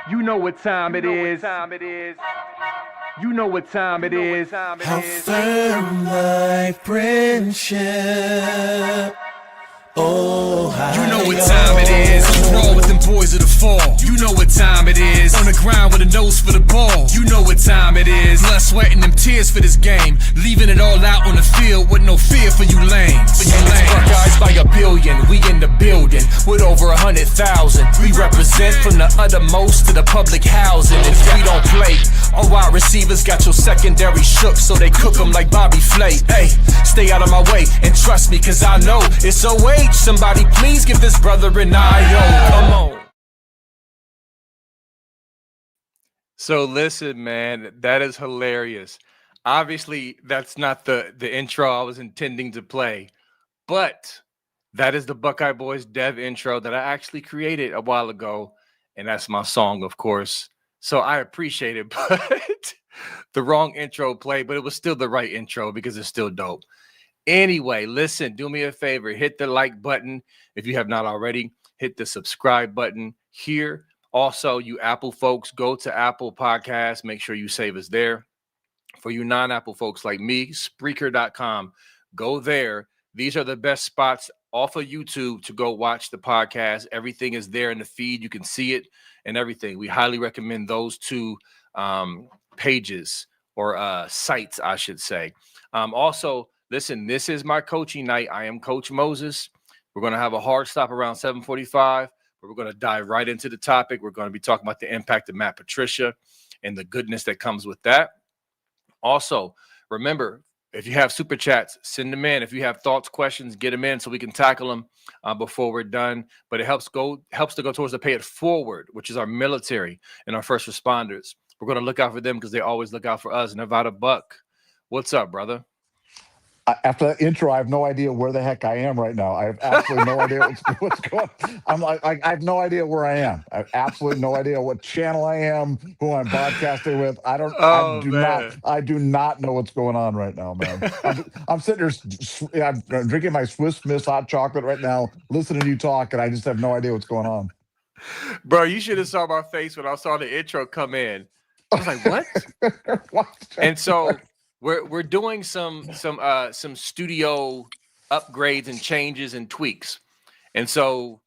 You know what time it is. You know what time it is. How firm thy friendship. Oh, you know what time it is. You roll with them boys of the fall. You know what time it is. On the ground with a nose for the ball. You know what time it is. Blood, sweat, and them tears for this game. Leaving it all out on the field with no fear for you lanes. Buckeyes by a billion. We in the building with over 100,000. We represent from the uttermost to the public housing. If we don't play, all wide receivers got your secondary shook, so they cook them like Bobby Flay. Hey, stay out of my way and trust me, cause I know it's OH. Somebody please give this brother an IO. Come on. So listen, man, that is hilarious. Obviously, that's not the intro I was intending to play, but that is the Buckeye Boys Dev intro that I actually created a while ago, and that's my song, of course. So I appreciate it, but the wrong intro played, but it was still the right intro because it's still dope. Anyway, listen, do me a favor, hit the like button if you have not already, hit the subscribe button here. Also, you Apple folks, go to Apple Podcasts, make sure you save us there. For you non-Apple folks like me, Spreaker.com, go there. These are the best spots off of YouTube to go watch the podcast. Everything is there in the feed. You can see it and everything. We highly recommend those two pages or sites, I should say. Also, listen, this is my coaching night. I am Coach Moses. We're going to have a hard stop around 7:45, but we're going to dive right into the topic. We're going to be talking about the impact of Matt Patricia and the goodness that comes with that. Also, remember, if you have super chats, send them in. If you have thoughts, questions, get them in so we can tackle them before we're done. But it helps to go towards the Pay It Forward, which is our military and our first responders. We're going to look out for them because they always look out for us. Nevada Buck, what's up, brother? After that intro, I have no idea where the heck I am right now. I have absolutely no idea what's going on. I'm like, I have no idea where I am. I have absolutely no idea what channel I am, who I'm broadcasting with. I do not know what's going on right now, man. I'm sitting here, I'm drinking my Swiss Miss hot chocolate right now, listening to you talk, and I just have no idea what's going on. Bro, you should have saw my face when I saw the intro come in. I was like, what? What? And so we're doing some studio upgrades and changes and tweaks. And so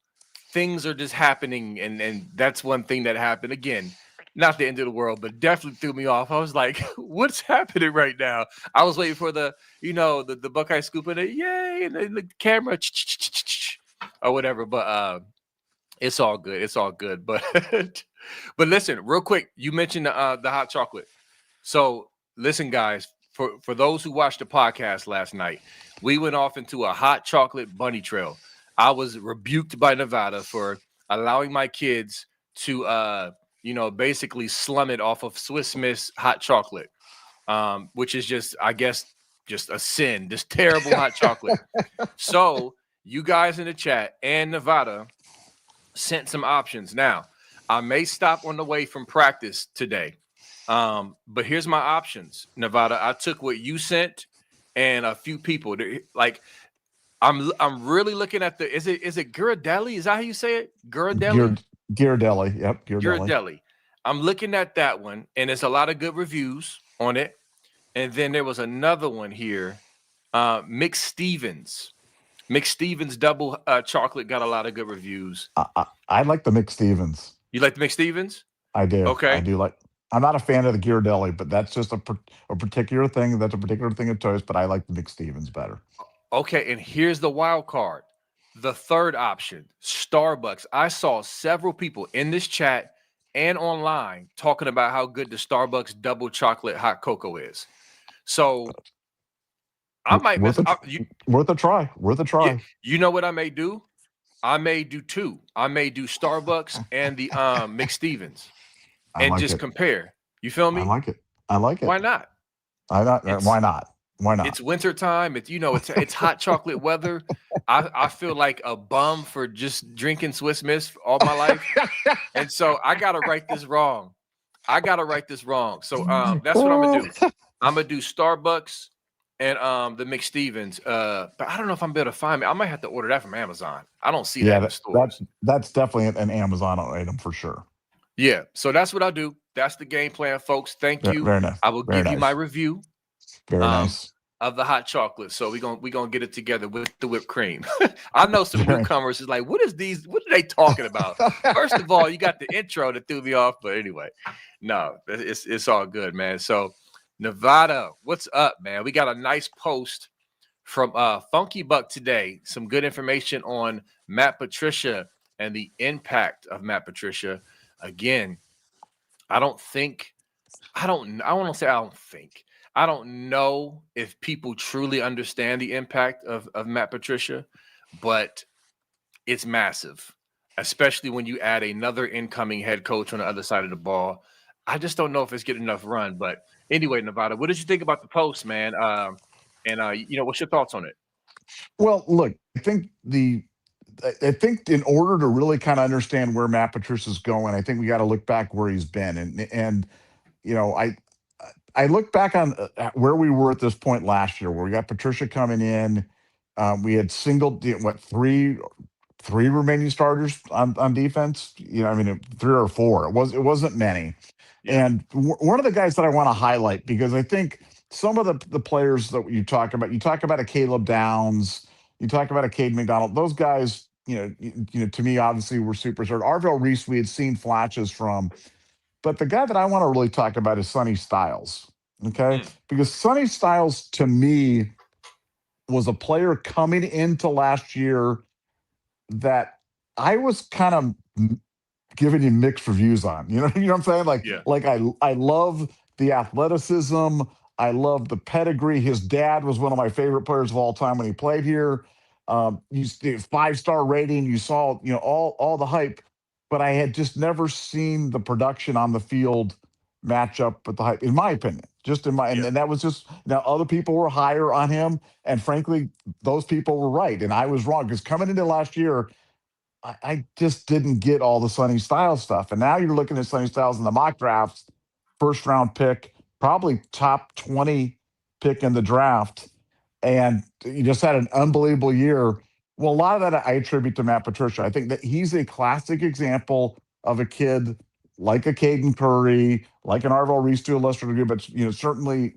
things are just happening, and that's one thing that happened. Again, not the end of the world, but definitely threw me off. I was like, what's happening right now? I was waiting for the Buckeye scoop and yay, and the camera or whatever, but it's all good. It's all good. But but listen, real quick, you mentioned the hot chocolate. So listen, guys, for those who watched the podcast last night, we went off into a hot chocolate bunny trail. I was rebuked by Nevada for allowing my kids to basically slum it off of Swiss Miss hot chocolate, which is just, I guess, just a sin, this terrible hot chocolate. So you guys in the chat and Nevada sent some options. Now, I may stop on the way from practice today. But here's my options, Nevada. I took what you sent and a few people. Like, I'm really looking at the is it Ghirardelli? Is that how you say it? Ghirardelli? Ghirardelli. Yep, Ghirardelli. I'm looking at that one, and there's a lot of good reviews on it. And then there was another one here, Mick Stevens. Mick Stevens double chocolate got a lot of good reviews. I like the Mick Stevens. You like the Mick Stevens? I do. Okay. I do like. I'm not a fan of the Ghirardelli, but that's just a particular thing. That's a particular thing of choice, but I like the Mick Stevens better. Okay, and here's the wild card. The third option, Starbucks. I saw several people in this chat and online talking about how good the Starbucks double chocolate hot cocoa is. So I might worth a try. Worth a try. You know what I may do? I may do two. I may do Starbucks and the Mick Stevens. And like just compare. You feel me? I like it. Why not? Why not? Why not? It's winter time. It's hot chocolate weather. I feel like a bum for just drinking Swiss Miss all my life. And so I gotta write this wrong. So that's what I'm gonna do. I'm gonna do Starbucks and the Mick Stevens. But I don't know if I'm able to find it. I might have to order that from Amazon. I don't see that in the stores. That's definitely an Amazon item for sure. Yeah. So that's what I'll do. That's the game plan, folks. Thank you. Very nice. I will Very give you my nice. review Very um nice. of the hot chocolate. So we're gonna get it together with the whipped cream. I know some Very. newcomers is like, what are they talking about? First of all, you got the intro that threw me off, but anyway, no, it's all good, man. So Nevada, what's up, man? We got a nice post from Funky Buck today. Some good information on Matt Patricia and the impact of Matt Patricia. Again, I don't think I want to say I don't think. I don't know if people truly understand the impact of Matt Patricia, but it's massive, especially when you add another incoming head coach on the other side of the ball. I just don't know if it's getting enough run. But anyway, Nevada, what did you think about the post, man? And what's your thoughts on it? Well, look, I think in order to really kind of understand where Matt Patricia's going, I think we got to look back where he's been, and you know, I look back on at where we were at this point last year, where we got Patricia coming in. We had three remaining starters on defense. I mean, three or four. It wasn't many. Yeah, And one of the guys that I want to highlight, because I think some of the players that you talk about a Caleb Downs, you talk about a Cade McDonald. Those guys, to me, obviously were superstars. Arvell Reese, we had seen flashes from, but the guy that I want to really talk about is Sonny Styles. Okay, mm, because Sonny Styles to me was a player coming into last year that I was kind of giving you mixed reviews on. You know what I'm saying? Like yeah, like I love the athleticism. I love the pedigree. His dad was one of my favorite players of all time when he played here. You 5-star rating. You saw all the hype, but I had just never seen the production on the field match up with the hype, in my opinion. Just in my yeah, and that was just now other people were higher on him, and frankly, those people were right, and I was wrong because coming into last year, I just didn't get all the Sonny Styles stuff. And now you're looking at Sonny Styles in the mock drafts, first round pick, probably top 20 pick in the draft. And he just had an unbelievable year. Well, a lot of that I attribute to Matt Patricia. I think that he's a classic example of a kid like a Caden Curry, like an Arvell Reese to a lesser degree, but certainly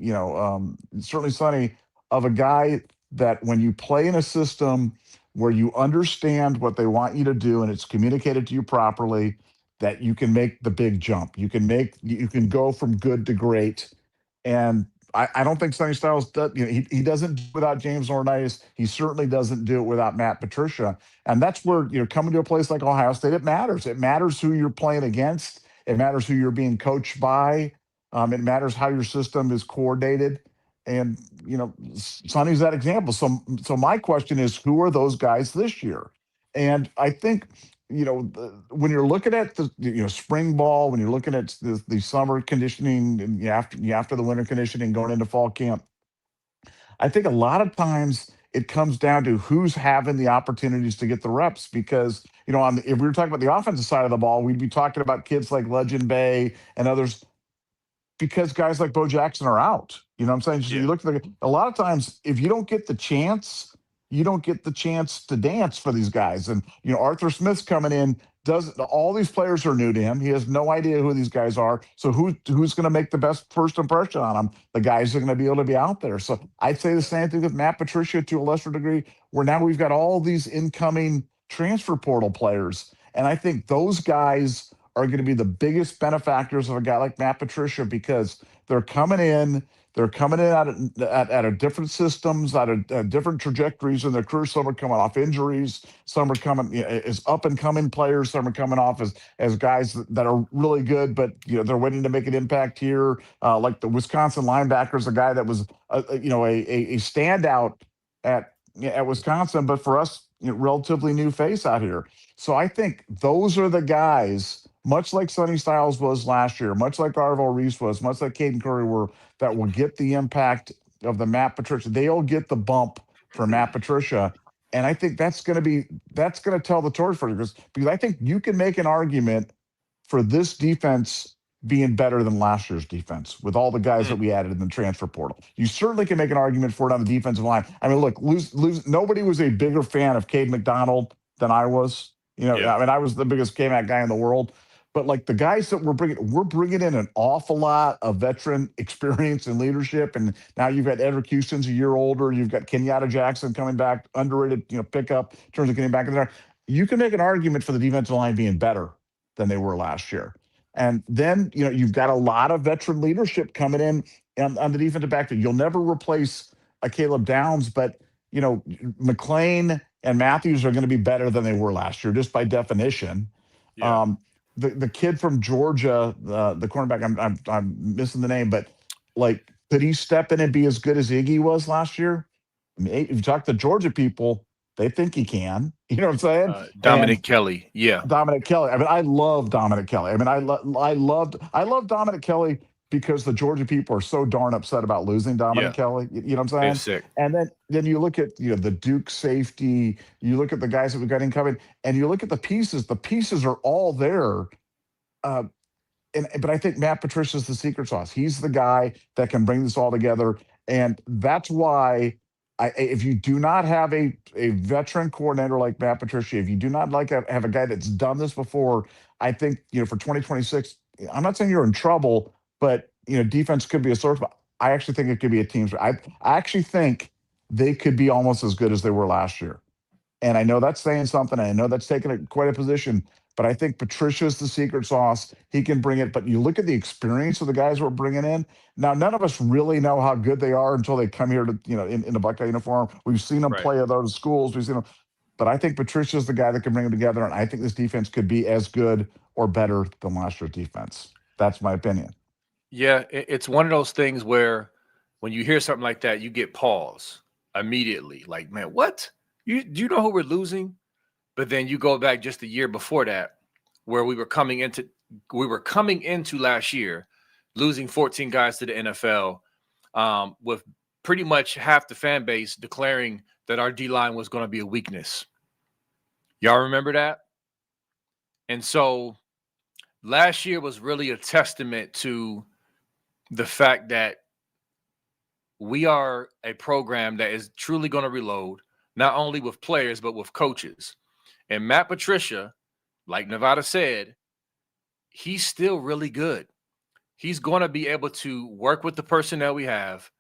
Sonny, of a guy that when you play in a system where you understand what they want you to do and it's communicated to you properly, that you can make the big jump. You can go from good to great. And I don't think Sonny Styles does. He doesn't do it without James Ornitis. He certainly doesn't do it without Matt Patricia. And that's where coming to a place like Ohio State, it matters. It matters who you're playing against. It matters who you're being coached by. It matters how your system is coordinated. And Sonny's that example. So my question is, who are those guys this year? And I think when you're looking at the spring ball, when you're looking at the summer conditioning and after the winter conditioning going into fall camp, I think a lot of times it comes down to who's having the opportunities to get the reps. Because if we were talking about the offensive side of the ball, we'd be talking about kids like Legend Bay and others, because guys like Bo Jackson are out. You know what I'm saying? So yeah, you look at a lot of times, if you don't get the chance, you don't get the chance to dance for these guys. And Arthur Smith's coming in. Does all these players are new to him? He has no idea who these guys are. So who's going to make the best first impression on him? The guys are going to be able to be out there. So I'd say the same thing with Matt Patricia to a lesser degree, where now we've got all these incoming transfer portal players, and I think those guys are going to be the biggest benefactors of a guy like Matt Patricia, because they're coming in. They're coming in out of different systems, out of different trajectories in their career. Some are coming off injuries. Some are coming as up and coming players. Some are coming off as guys that are really good, but they're waiting to make an impact here. Like the Wisconsin linebackers, a guy that was a standout at Wisconsin, but for us, relatively new face out here. So I think those are the guys, much like Sonny Styles was last year, much like Arvell Reese was, much like Caden Curry were, that will get the impact of the Matt Patricia. They'll get the bump for Matt Patricia. And I think that's going to tell the story for you, because I think you can make an argument for this defense being better than last year's defense with all the guys that mm, we added in the transfer portal. You certainly can make an argument for it on the defensive line. I mean, look, nobody was a bigger fan of Cade McDonald than I was. yeah, I mean, I was the biggest K-Mac guy in the world. but like the guys that we're bringing in an awful lot of veteran experience and leadership. And now you've got Edric Houston's a year older. You've got Kenyatta Jackson coming back, underrated, pickup in terms of getting back in there. You can make an argument for the defensive line being better than they were last year. And then, you've got a lot of veteran leadership coming in on the defensive backfield. You'll never replace a Caleb Downs, but, McLean and Matthews are going to be better than they were last year, just by definition. Yeah. The kid from Georgia, the cornerback, I'm missing the name, but like, could he step in and be as good as Iggy was last year? I mean, if you talk to Georgia people, they think he can. You know what I'm saying? Dominic Kelly. Yeah. Dominic Kelly. I mean, I love Dominic Kelly. I mean, I love Dominic Kelly because the Georgia people are so darn upset about losing Dominic Kelly. You know what I'm saying? Sick. And then you look at the Duke safety. You look at the guys that we've got incoming, and you look at the pieces. The pieces are all there. But I think Matt Patricia is the secret sauce. He's the guy that can bring this all together, and that's why. If you do not have a veteran coordinator like Matt Patricia, if you do not have a guy that's done this before, I think for 2026, I'm not saying you're in trouble, but defense could be a source. But I actually think it could be a team. I actually think they could be almost as good as they were last year. And I know that's saying something. I know that's taking quite a position. But I think Patricia's the secret sauce. He can bring it. But you look at the experience of the guys we're bringing in. Now, none of us really know how good they are until they come here to, in the Buckeye uniform. We've seen them play at those schools. We've seen them. But I think Patricia's the guy that can bring them together. And I think this defense could be as good or better than last year's defense. That's my opinion. Yeah, it's one of those things where when you hear something like that, you get pause immediately. Like, man, what? Do you know who we're losing? But then you go back just a year before that, where we were coming into last year, losing 14 guys to the NFL, with pretty much half the fan base declaring that our D-line was going to be a weakness. Y'all remember that? And so last year was really a testament to the fact that we are a program that is truly going to reload, not only with players, but with coaches. And Matt Patricia, like Nevada said, he's still really good. He's going to be able to work with the personnel we have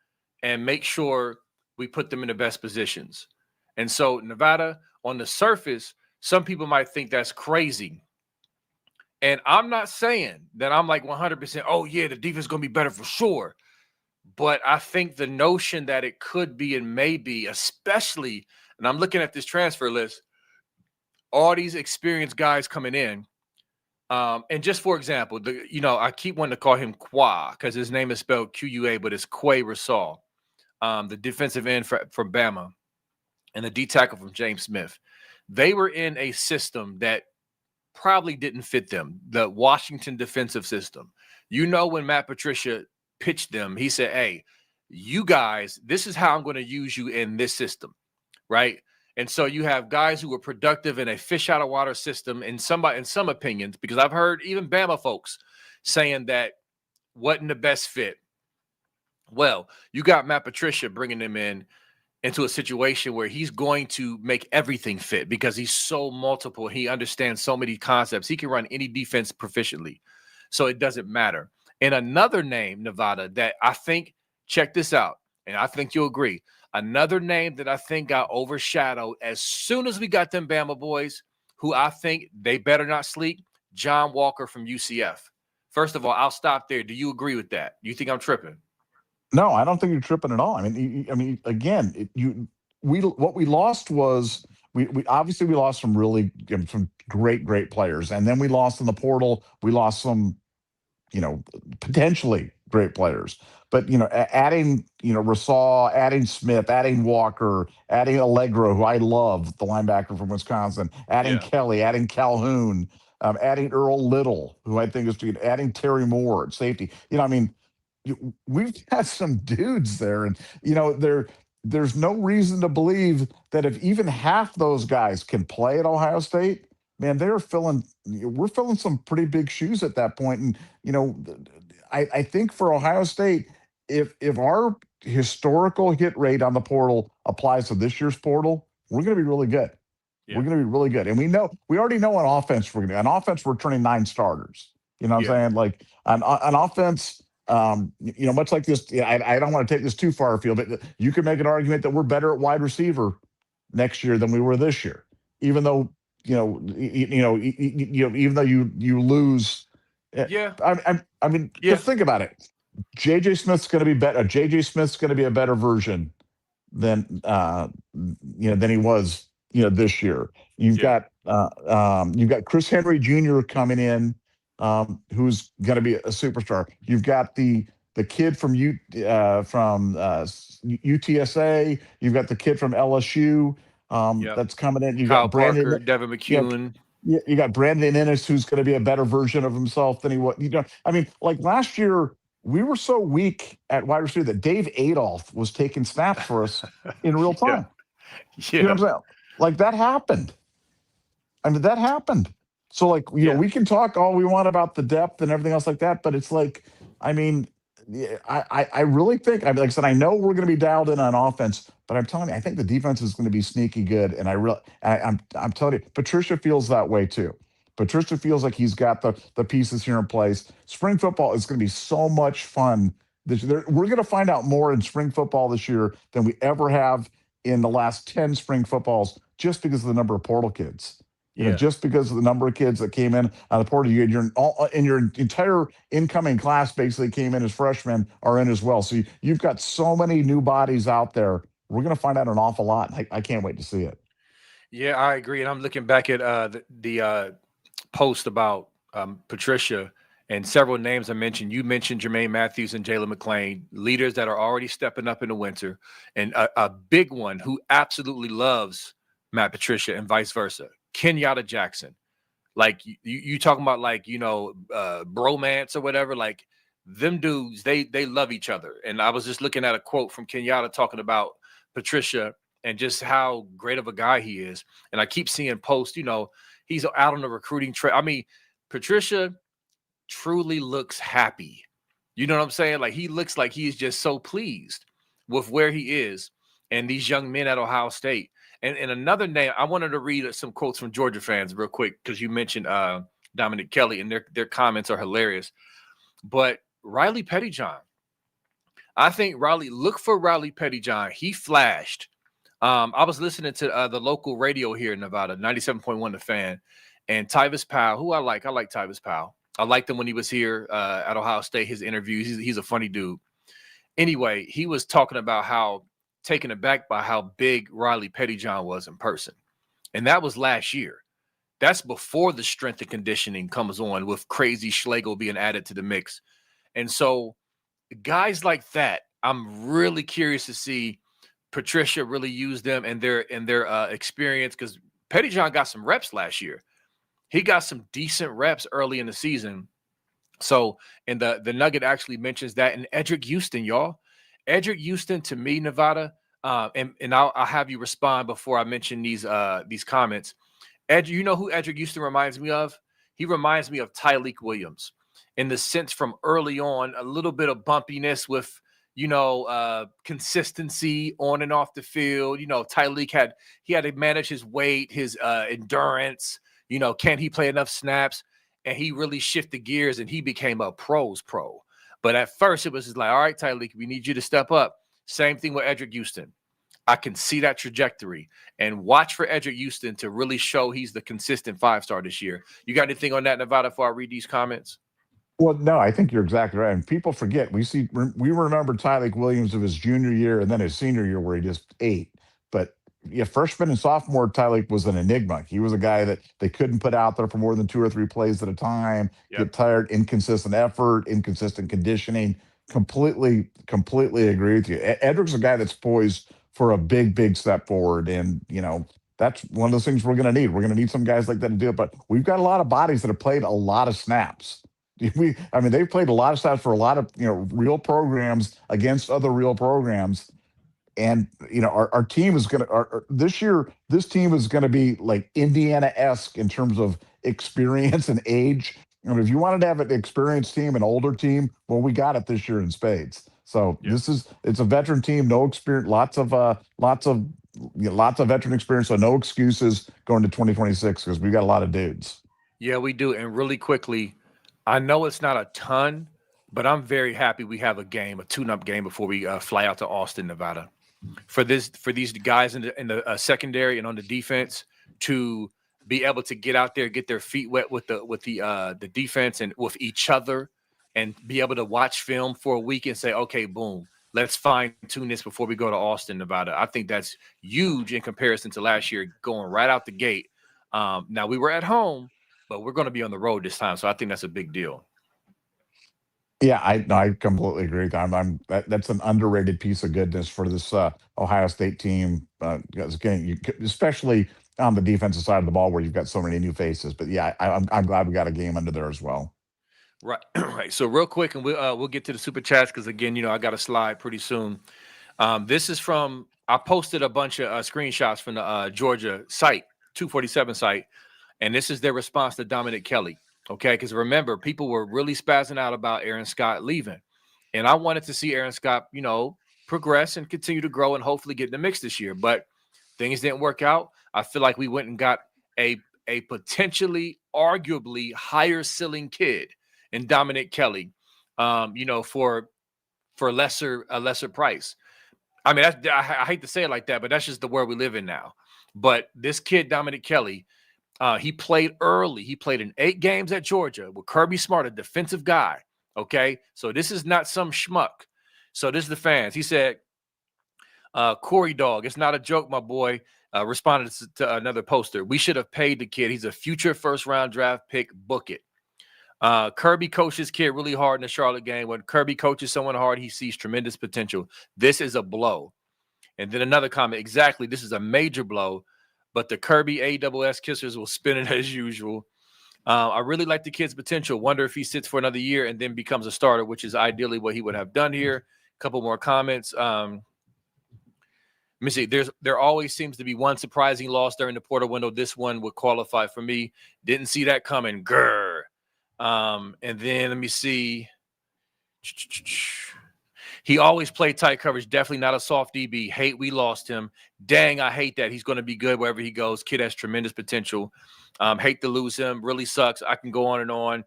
and make sure we put them in the best positions. And so Nevada, on the surface, some people might think that's crazy. And I'm not saying that I'm like 100%, oh, yeah, the defense is going to be better for sure. But I think the notion that it could be and may be, especially, and I'm looking at this transfer list, all these experienced guys coming in. And just for example, I keep wanting to call him Qua because his name is spelled Q-U-A, but it's Quay Rasal, the defensive end from Bama, and the D tackle from James Smith. They were in a system that probably didn't fit them, the Washington defensive system. When Matt Patricia pitched them, he said, hey, you guys, this is how I'm going to use you in this system, right? And so you have guys who were productive in a fish out of water system in some opinions, because I've heard even Bama folks saying that wasn't the best fit. Well, you got Matt Patricia bringing them into a situation where he's going to make everything fit because he's so multiple. He understands so many concepts. He can run any defense proficiently. So it doesn't matter. And another name, Nevada, that I think, check this out, and I think you'll agree. Another name that I think got overshadowed as soon as we got them Bama boys, who I think they better not sleep, John Walker from UCF. First of all, I'll stop there. Do you agree with that? Do you think I'm tripping? No, I don't think you're tripping at all. I mean, again, what we lost was we obviously we lost some really some great players, and then we lost in the portal. We lost some, potentially great players. But adding Rasal, adding Smith, adding Walker, adding Allegro, who I love, the linebacker from Wisconsin, adding Kelly, adding Calhoun, adding Earl Little, who I think is adding Terry Moore at safety. We've got some dudes there, and there's no reason to believe that if even half those guys can play at Ohio State, man, we're filling some pretty big shoes at that point. And I think for Ohio State, if our historical hit rate on the portal applies to this year's portal, we're going to be really good. We're Yeah. going to be really good. And we already know on offense, on offense, we're turning 9 starters. You know what Yeah. I'm saying? Like on offense, much like this, I don't want to take this too far afield, but you could make an argument that we're better at wide receiver next year than we were this year, even though, even though you lose. Yeah. I mean, Yeah. just think about it. JJ Smith's going to be better. JJ Smith's going to be a better version than than he was this year. Yeah. You've got Chris Henry Jr. coming in, who's going to be a superstar. You've got the kid from UTSA. You've got the kid from LSU Yep. that's coming in. You Kyle got Parker, Brandon. Devin Yeah, McCune. you got Brandon Ennis, who's going to be a better version of himself than he was. I mean, like last year, we were so weak at wide receiver that Dave Adolph was taking snaps for us in real Yeah. time. You know Yeah. what I'm saying? Like that happened. I mean, that happened. So, like, Yeah. we can talk all we want about the depth and everything else like that, but it's like, I mean, I really think, I mean, like I said, I know we're going to be dialed in on offense, but I'm telling you, I think the defense is going to be sneaky good. And I'm telling you, Patricia feels that way too. Patricia feels like he's got the pieces here in place. Spring football is going to be so much fun. We're going to find out more in spring football this year than we ever have in the last 10 spring footballs, just because of the number of portal kids. Yeah. Just because of the number of kids that came in on the portal, your entire incoming class basically came in as freshmen are in as well. So you've got so many new bodies out there. We're going to find out an awful lot. I can't wait to see it. Yeah, I agree. And I'm looking back at the post about Patricia, and several names I mentioned. You mentioned Jermaine Matthews and Jalen McClain, leaders that are already stepping up in the winter, and a big one who absolutely loves Matt Patricia and vice versa, Kenyatta Jackson. Like you talking about, like, bromance or whatever, like them dudes, they love each other. And I was just looking at a quote from Kenyatta talking about Patricia and just how great of a guy he is. And I keep seeing posts, he's out on the recruiting trail. I mean, Patricia truly looks happy. You know what I'm saying? Like, he looks like he's just so pleased with where he is and these young men at Ohio State. And another name, I wanted to read some quotes from Georgia fans real quick, because you mentioned Dominic Kelly, and their comments are hilarious. But Riley Pettyjohn, I think look for Riley Pettyjohn. He flashed. I was listening to the local radio here in Nevada, 97.1 The Fan, and Tyvis Powell, who I like Tyvis Powell. I liked him when he was here at Ohio State, his interviews. He's a funny dude. Anyway, he was talking about how taken aback by how big Riley Pettyjohn was in person. And that was last year. That's before the strength and conditioning comes on, with crazy Schlegel being added to the mix. And so guys like that, I'm really curious to see Patricia really use them and their experience, because Pettyjohn got some reps last year. He got some decent reps early in the season. So, and the Nugget actually mentions that. And Edric Houston, y'all. Edric Houston, to me, Nevada, and I'll have you respond before I mention these comments. You know who Edric Houston reminds me of? He reminds me of Tyleik Williams, in the sense from early on, a little bit of bumpiness with, consistency on and off the field. Tyleik had to manage his weight, his endurance. Can he play enough snaps? And he really shifted gears, and he became a pro's pro. But at first, it was just like, all right, Tyleik, we need you to step up. Same thing with Edric Houston. I can see that trajectory, and watch for Edric Houston to really show he's the consistent 5-star this year. You got anything on that, Nevada, before I read these comments? Well, no, I think you're exactly right. And people forget, we remember Tyleik Williams of his junior year and then his senior year where he just ate. But yeah, freshman and sophomore, Tyleik was an enigma. He was a guy that they couldn't put out there for more than 2 or 3 plays at a time. Yep. Get tired, inconsistent effort, inconsistent conditioning. Completely agree with you. Edric's a guy that's poised for a big step forward. And, that's one of those things we're going to need. We're going to need some guys like that to do it. But we've got a lot of bodies that have played a lot of snaps. They've played a lot of snaps for a lot of, real programs against other real programs. And, our team is going to, this year, this team is going to be like Indiana-esque in terms of experience and age. If you wanted to have an experienced team, an older team, well, we got it this year in spades. So Yeah. it's a veteran team, no experience, lots of lots of veteran experience, so no excuses going to 2026 because we've got a lot of dudes. Yeah, we do. And really quickly, I know it's not a ton, but I'm very happy we have a tune-up game before we fly out to Austin, Nevada. For these guys in the secondary and on the defense to be able to get out there, get their feet wet with the defense and with each other, and be able to watch film for a week and say, okay, boom, let's fine tune this before we go to Austin, Nevada. I think that's huge in comparison to last year, going right out the gate. Now we were at home, but we're going to be on the road this time, so I think that's a big deal. Yeah, I completely agree. That's an underrated piece of goodness for this Ohio State team. Again, especially on the defensive side of the ball where you've got so many new faces. But yeah, I'm glad we got a game under there as well. Right, right. So real quick, and we'll get to the super chats because again, I got a slide pretty soon. This is from I posted a bunch of screenshots from the Georgia site, 247 site, and this is their response to Dominic Kelly. Okay, because remember, people were really spazzing out about Aaron Scott leaving, and I wanted to see Aaron Scott, progress and continue to grow and hopefully get in the mix this year. But things didn't work out. I feel like we went and got a potentially, arguably higher ceiling kid in Dominic Kelly, for a lesser price. I mean, I hate to say it like that, but that's just the world we live in now. But this kid, Dominic Kelly, he played early. He played in 8 games at Georgia with Kirby Smart, a defensive guy. Okay, so this is not some schmuck. So this is the fans. He said, Corey Dog, it's not a joke, my boy. Responded to another poster. We should have paid the kid. He's a future first-round draft pick. Book it. Kirby coaches kid really hard in the Charlotte game. When Kirby coaches someone hard, he sees tremendous potential. This is a blow. And then another comment. Exactly. This is a major blow. But the Kirby AWS kissers will spin it as usual. I really like the kid's potential. Wonder if he sits for another year and then becomes a starter, which is ideally what he would have done here. A couple more comments. Let me see. There always seems to be one surprising loss during the portal window. This one would qualify for me. Didn't see that coming. Grr. And then let me see. He always played tight coverage. Definitely not a soft DB. Hate we lost him. Dang, I hate that. He's going to be good wherever he goes. Kid has tremendous potential. Hate to lose him. Really sucks. I can go on and on.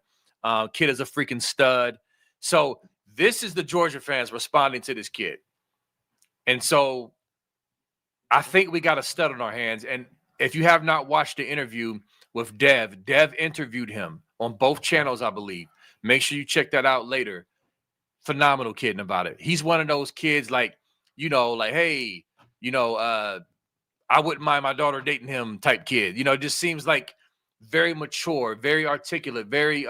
Kid is a freaking stud. So this is the Georgia fans responding to this kid. And so I think we got a stud on our hands. And if you have not watched the interview with Dev interviewed him on both channels, I believe. Make sure you check that out later. Phenomenal kid about it. He's one of those kids like, hey, I wouldn't mind my daughter dating him type kid. It just seems like very mature, very articulate, very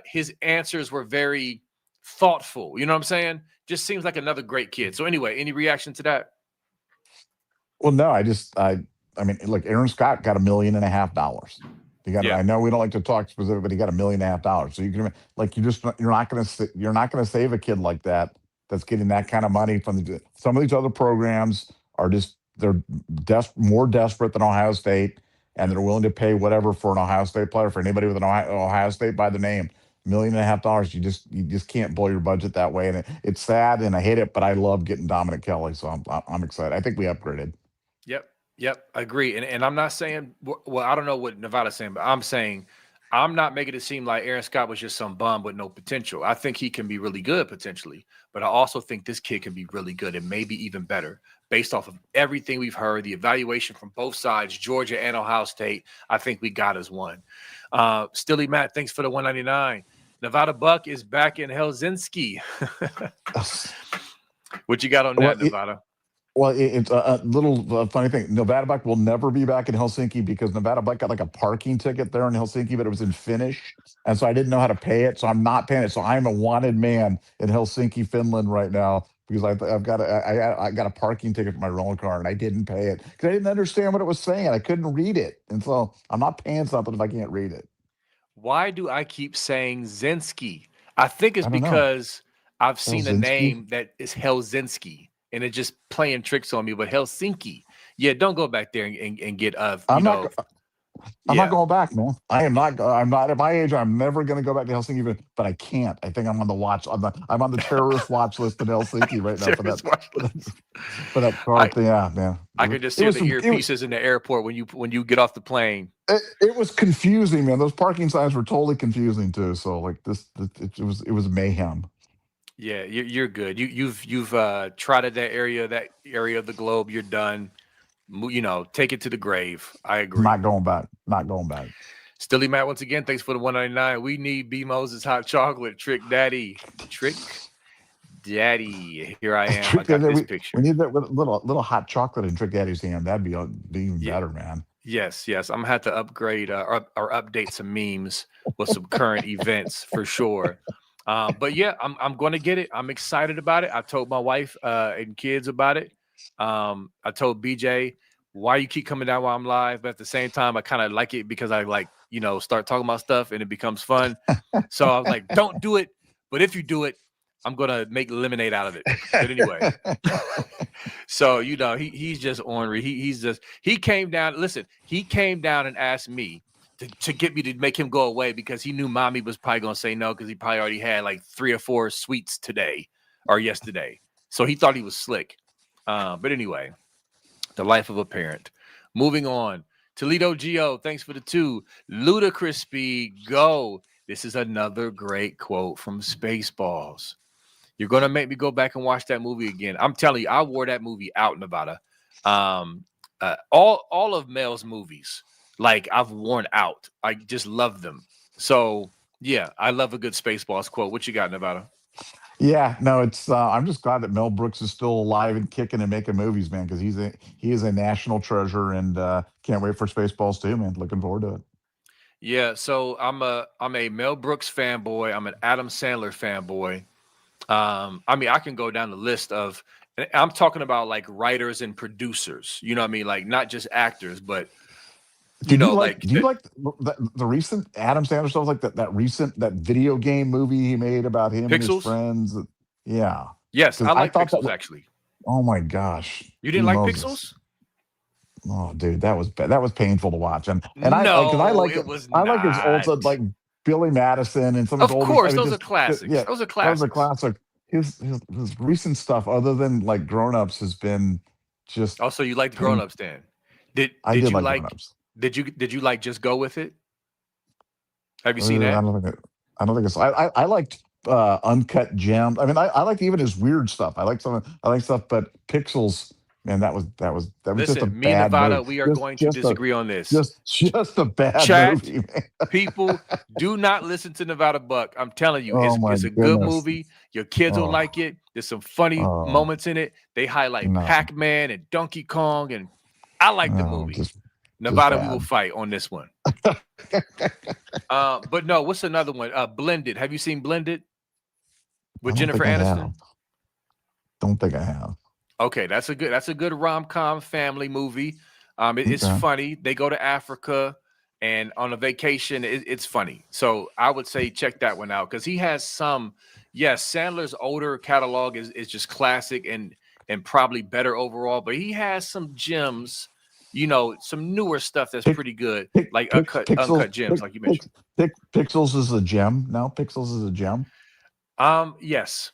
his answers were very thoughtful. You know what I'm saying? Just seems like another great kid. So anyway, any reaction to that? Well, no, I mean, look, Aaron Scott got $1.5 million. I know we don't like to talk specific, but he got $1.5 million. So you can you're not going to save a kid like that that's getting that kind of money from some of these other programs are they're more desperate than Ohio State, and they're willing to pay whatever for an Ohio State player, for anybody with an Ohio State by the name. $1.5 million. You just can't blow your budget that way, and it's sad, and I hate it, but I love getting Dominic Kelly, so I'm excited. I think we upgraded. Yep, I agree. And I'm not saying, well, I don't know what Nevada's saying, but I'm saying I'm not making it seem like Aaron Scott was just some bum with no potential. I think he can be really good potentially, but I also think this kid can be really good and maybe even better based off of everything we've heard, the evaluation from both sides, Georgia and Ohio State. I think we got as one. Stilly Matt, thanks for the $1.99. Nevada Buck is back in Helsinki. What you got on that, Nevada? Well, it's a little funny thing. Nevada Buck will never be back in Helsinki because Nevada Buck got like a parking ticket there in Helsinki, but it was in Finnish. And so I didn't know how to pay it. So I'm not paying it. So I'm a wanted man in Helsinki, Finland right now because I got a parking ticket for my rental car and I didn't pay it because I didn't understand what it was saying. I couldn't read it. And so I'm not paying something if I can't read it. Why do I keep saying Zinski? I think it's because I've seen a name that is Helsinki. And it's just playing tricks on me, but Helsinki. Yeah, don't go back there and get I'm not Yeah. going back, man. I am not. I'm not at my age. I'm never going to go back to Helsinki, but I can't. I think I'm on the watch. I'm on the terrorist watch list in Helsinki right now Terrorist watch for that, list. for that car I thing. Yeah, man. I could just It hear was the some. earpieces in the airport when you get off the plane. It was confusing, man. Those parking signs were totally confusing too. So like it was mayhem. Yeah, you're good. You've trotted that area of the globe. You're done. You know, take it to the grave. I agree. Not going back. Not going back. Stilly Matt, once again, thanks for the 199. We need B Moses hot chocolate. Trick Daddy. Trick Daddy. Here I am. I Trick got Daddy, this we picture. need that with little hot chocolate in Trick Daddy's hand. That'd be even Yeah. better, man. Yes, yes. I'm gonna have to upgrade or update some memes with some current events for sure. But yeah, I'm going to get it. I'm excited about it. I told my wife and kids about it. I told BJ, why you keep coming down while I'm live, but at the same time, I kind of like it because I like start talking about stuff and it becomes fun. So I was like, don't do it, but if you do it, I'm gonna make lemonade out of it. But anyway. So he's just ornery. He came down. Listen, he came down and asked me to get me to make him go away because he knew mommy was probably gonna say no because he probably already had like 3 or 4 sweets today or yesterday. So he thought he was slick. But anyway, the life of a parent. Moving on. Toledo Geo, thanks for the 2. Ludicrous Speed, go. This is another great quote from Spaceballs. You're gonna make me go back and watch that movie again. I'm telling you, I wore that movie out, Nevada. All of Mel's movies, like I've worn out. I just love them. So yeah, I love a good Spaceballs quote. What you got, Nevada? Yeah, no, it's. I'm just glad that Mel Brooks is still alive and kicking and making movies, man, because he is a national treasure, and can't wait for Spaceballs too, man. Looking forward to it. Yeah, so I'm a Mel Brooks fanboy. I'm an Adam Sandler fanboy. I mean, I can go down the list of, and I'm talking about like writers and producers, you know what I mean? Like not just actors, but Do you like the recent Adam Sandler stuff, like that video game movie he made about him and his Pixels. friends? Yeah, Yes, I like thought Pixels actually. oh my gosh, You didn't like Moses. Pixels? Oh, dude, that was painful to watch, and No, I like it was I like his old not. stuff, like Billy Madison and some of Of his older. course, I mean, those are classics. yeah, Those are that was a classics. classic. His recent stuff, other than like Grown Ups, has been just. Also, you liked Grown pain. Ups then. Did I did did you like Grown like Ups. did you like Just Go With It? Have you seen that? I don't think it's. I liked Uncut Gems. I mean, I liked even his weird stuff. I like stuff, but Pixels, man, that was just a Listen, me and bad Nevada, movie. we are going to disagree on this. Just a bad Chat, movie, man. people, do not listen to Nevada Buck. I'm telling you, Oh my it's a good goodness. movie. Your kids will Oh, like it. There's some funny oh moments in it. They highlight no, Pac-Man and Donkey Kong, and I like the no, movie. just Nevada, we will bad. fight on this one. But no, what's another one? Blended. Have you seen Blended I with don't Jennifer think I have. Aniston? Don't think I have. Okay, that's a good rom-com family movie. It's Okay. funny. They go to Africa and on a vacation. It's funny. So I would say check that one out because he has some. Yes, Sandler's older catalog is just classic and probably better overall, but he has some gems. Some newer stuff that's Pic, pretty good, pic, like Pixels. uncut gems, like you mentioned. Pixels is a gem. Now Pixels is a gem. Yes,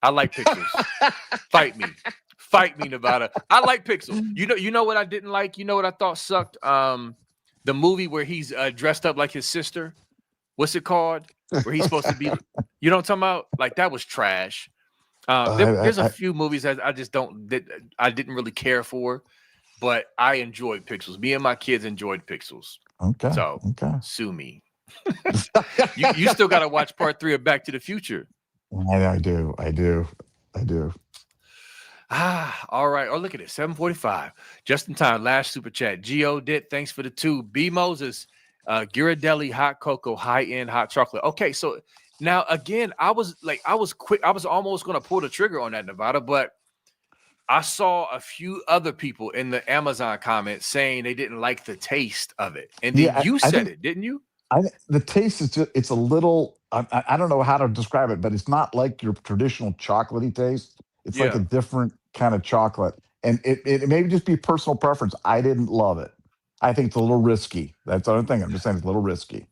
I like Pixels. Fight me, Nevada. I like Pixels. You know what I didn't like. You know what I thought sucked. The movie where he's dressed up like his sister. What's it called? Where he's supposed to be. You know what I'm talking about? Like that was trash. There's a few movies that I didn't really care for, but I enjoyed Pixels. Me and my kids enjoyed Pixels. Okay. So Okay. sue me. You still got to watch part 3 of Back to the Future. I do. All right. Oh, look at it. 7:45. Just in time. Last super chat. Geo did. Thanks for the 2. B Moses, Ghirardelli hot cocoa, high-end hot chocolate. Okay, so now again, I was quick. I was almost gonna pull the trigger on that, Nevada, but I saw a few other people in the Amazon comments saying they didn't like the taste of it. And then Yeah, you I said think it, didn't you? the taste is just, it's a little. I don't know how to describe it, but it's not like your traditional chocolatey taste. It's like a Yeah. different kind of chocolate, and it may just be personal preference. I didn't love it. I think it's a little risky. That's the other thing. I'm just saying it's a little risky.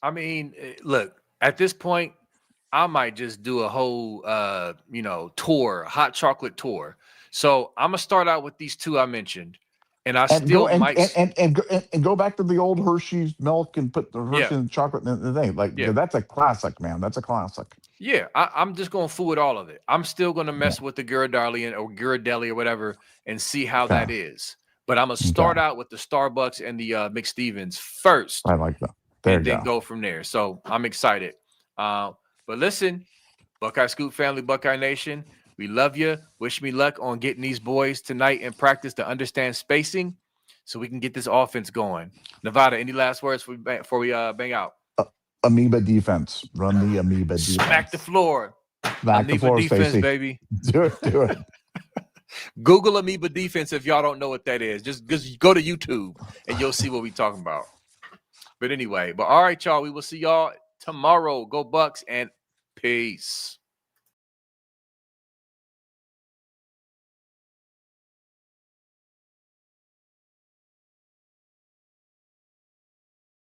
I mean, look, at this point, I might just do a whole tour, hot chocolate tour. So I'm gonna start out with these two I mentioned, and I And go still might and go back to the old Hershey's milk and put the yeah, Hershey's chocolate in the thing. Like yeah. that's a classic, man. That's a classic. Yeah, I'm just gonna fool with all of it. I'm still gonna Yeah. mess with the Ghirardelli or Ghirardelli or whatever and see how Okay. that is. But I'm gonna start out with the Starbucks and the McStevens first, I like that. There and you then go. go from there. So I'm excited. But listen, Buckeye Scoop family, Buckeye Nation, we love you. Wish me luck on getting these boys tonight in practice to understand spacing, so we can get this offense going. Nevada, any last words before we bang out? Amoeba defense. Run the amoeba defense. Smack the floor. Smack the floor, defense, Stacey. baby. Do it. Google amoeba defense if y'all don't know what that is. Just go to YouTube and you'll see what we're talking about. But anyway, all right, y'all. We will see y'all tomorrow. Go Bucks and peace.